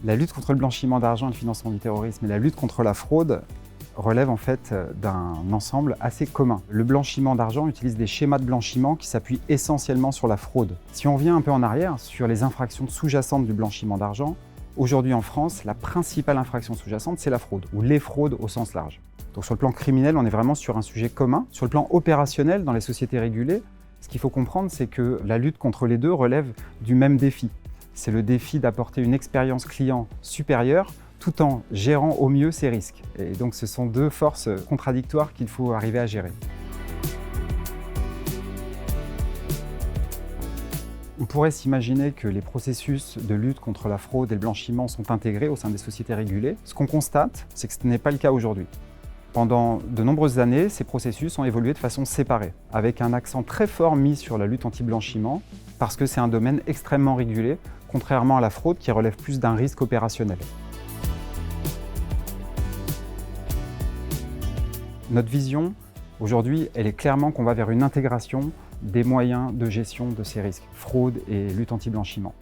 La lutte contre le blanchiment d'argent et le financement du terrorisme et la lutte contre la fraude relèvent en fait d'un ensemble assez commun. Le blanchiment d'argent utilise des schémas de blanchiment qui s'appuient essentiellement sur la fraude. Si on revient un peu en arrière sur les infractions sous-jacentes du blanchiment d'argent, aujourd'hui en France, la principale infraction sous-jacente, c'est la fraude, ou les fraudes au sens large. Donc sur le plan criminel, on est vraiment sur un sujet commun. Sur le plan opérationnel, dans les sociétés régulées, ce qu'il faut comprendre, c'est que la lutte contre les deux relève du même défi. C'est le défi d'apporter une expérience client supérieure tout en gérant au mieux ses risques. Et donc ce sont deux forces contradictoires qu'il faut arriver à gérer. On pourrait s'imaginer que les processus de lutte contre la fraude et le blanchiment sont intégrés au sein des sociétés régulées. Ce qu'on constate, c'est que ce n'est pas le cas aujourd'hui. Pendant de nombreuses années, ces processus ont évolué de façon séparée, avec un accent très fort mis sur la lutte anti-blanchiment, parce que c'est un domaine extrêmement régulé, contrairement à la fraude qui relève plus d'un risque opérationnel. Notre vision, aujourd'hui, elle est clairement qu'on va vers une intégration des moyens de gestion de ces risques, fraude et lutte anti-blanchiment.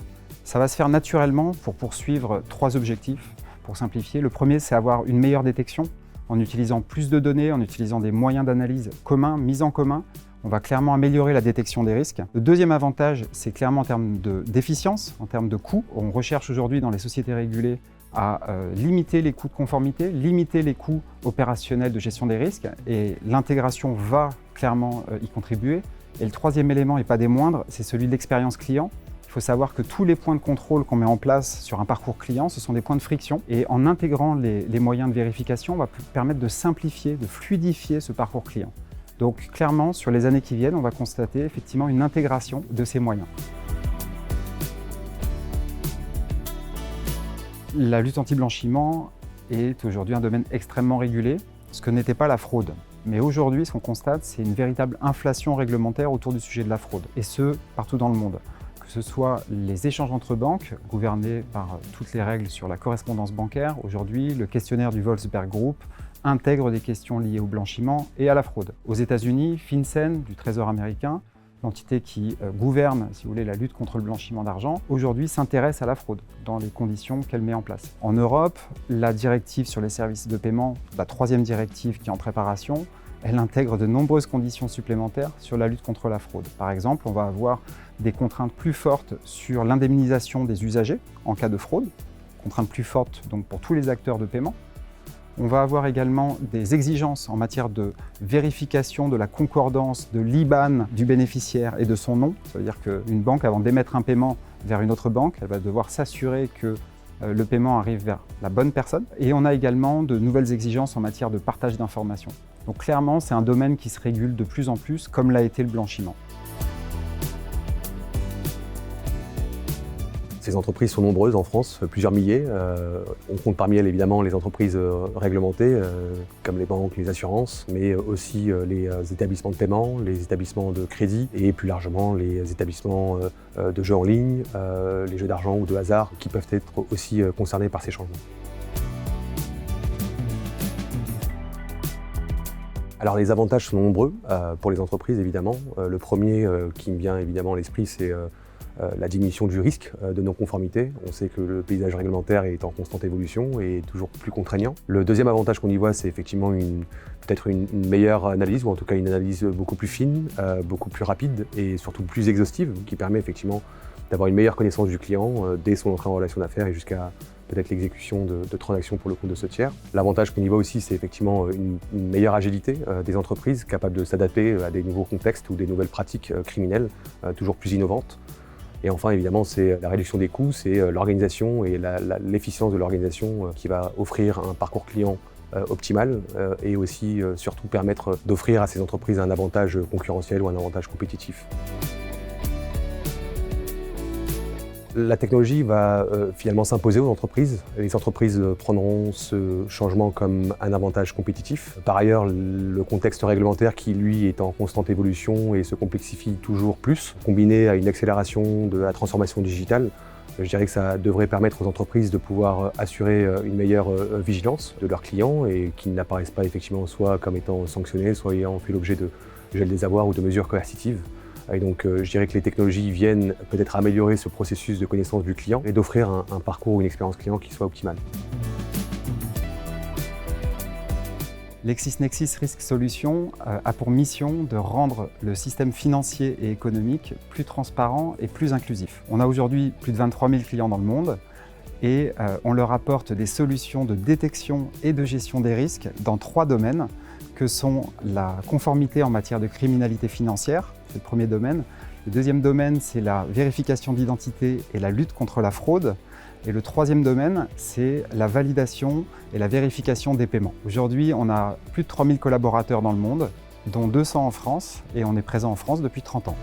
Ça va se faire naturellement pour poursuivre 3 objectifs, pour simplifier. Le premier, c'est avoir une meilleure détection, en utilisant plus de données, en utilisant des moyens d'analyse communs, mis en commun. On va clairement améliorer la détection des risques. Le deuxième avantage, c'est clairement en termes d'efficience, en termes de coûts. On recherche aujourd'hui dans les sociétés régulées à limiter les coûts de conformité, limiter les coûts opérationnels de gestion des risques, et l'intégration va clairement y contribuer. Et le troisième élément, et pas des moindres, c'est celui de l'expérience client. Il faut savoir que tous les points de contrôle qu'on met en place sur un parcours client, ce sont des points de friction. Et en intégrant les moyens de vérification, on va permettre de simplifier, de fluidifier ce parcours client. Donc clairement, sur les années qui viennent, on va constater effectivement une intégration de ces moyens. La lutte anti-blanchiment est aujourd'hui un domaine extrêmement régulé, ce que n'était pas la fraude. Mais aujourd'hui, ce qu'on constate, c'est une véritable inflation réglementaire autour du sujet de la fraude, et ce, partout dans le monde. Que ce soit les échanges entre banques, gouvernés par toutes les règles sur la correspondance bancaire. Aujourd'hui, le questionnaire du Wolfsberg Group intègre des questions liées au blanchiment et à la fraude. Aux États-Unis, FinCEN, du Trésor américain, l'entité qui gouverne, si vous voulez, la lutte contre le blanchiment d'argent, aujourd'hui s'intéresse à la fraude dans les conditions qu'elle met en place. En Europe, la directive sur les services de paiement, la 3e directive qui est en préparation, elle intègre de nombreuses conditions supplémentaires sur la lutte contre la fraude. Par exemple, on va avoir des contraintes plus fortes sur l'indemnisation des usagers en cas de fraude, contraintes plus fortes donc pour tous les acteurs de paiement. On va avoir également des exigences en matière de vérification de la concordance de l'IBAN du bénéficiaire et de son nom. Ça veut dire qu'une banque, avant d'émettre un paiement vers une autre banque, elle va devoir s'assurer que le paiement arrive vers la bonne personne. Et on a également de nouvelles exigences en matière de partage d'informations. Donc clairement, c'est un domaine qui se régule de plus en plus, comme l'a été le blanchiment. Ces entreprises sont nombreuses en France, plusieurs milliers. On compte parmi elles évidemment les entreprises réglementées, comme les banques, les assurances, mais aussi les établissements de paiement, les établissements de crédit et plus largement les établissements de jeux en ligne, les jeux d'argent ou de hasard qui peuvent être aussi concernés par ces changements. Alors les avantages sont nombreux pour les entreprises évidemment. Le premier qui me vient évidemment à l'esprit, c'est la diminution du risque de non-conformité. On sait que le paysage réglementaire est en constante évolution et toujours plus contraignant. Le deuxième avantage qu'on y voit, c'est effectivement peut-être une meilleure analyse, ou en tout cas une analyse beaucoup plus fine, beaucoup plus rapide et surtout plus exhaustive, qui permet effectivement d'avoir une meilleure connaissance du client dès son entrée en relation d'affaires et jusqu'à peut-être l'exécution de transactions pour le compte de ce tiers. L'avantage qu'on y voit aussi, c'est effectivement une meilleure agilité des entreprises, capables de s'adapter à des nouveaux contextes ou des nouvelles pratiques criminelles toujours plus innovantes. Et enfin, évidemment, c'est la réduction des coûts, c'est l'organisation et l'efficience de l'organisation qui va offrir un parcours client optimal et aussi surtout permettre d'offrir à ces entreprises un avantage concurrentiel ou un avantage compétitif. La technologie va finalement s'imposer aux entreprises. Les entreprises prendront ce changement comme un avantage compétitif. Par ailleurs, le contexte réglementaire qui, lui, est en constante évolution et se complexifie toujours plus, combiné à une accélération de la transformation digitale, je dirais que ça devrait permettre aux entreprises de pouvoir assurer une meilleure vigilance de leurs clients et qu'ils n'apparaissent pas effectivement soit comme étant sanctionnés, soit ayant fait l'objet de gel des avoirs ou de mesures coercitives. Et donc je dirais que les technologies viennent peut-être améliorer ce processus de connaissance du client et d'offrir un parcours ou une expérience client qui soit optimale. LexisNexis Risk Solutions a pour mission de rendre le système financier et économique plus transparent et plus inclusif. On a aujourd'hui plus de 23 000 clients dans le monde et on leur apporte des solutions de détection et de gestion des risques dans 3 domaines que sont la conformité en matière de criminalité financière, c'est le premier domaine. Le deuxième domaine, c'est la vérification d'identité et la lutte contre la fraude. Et le troisième domaine, c'est la validation et la vérification des paiements. Aujourd'hui, on a plus de 3000 collaborateurs dans le monde, dont 200 en France, et on est présent en France depuis 30 ans.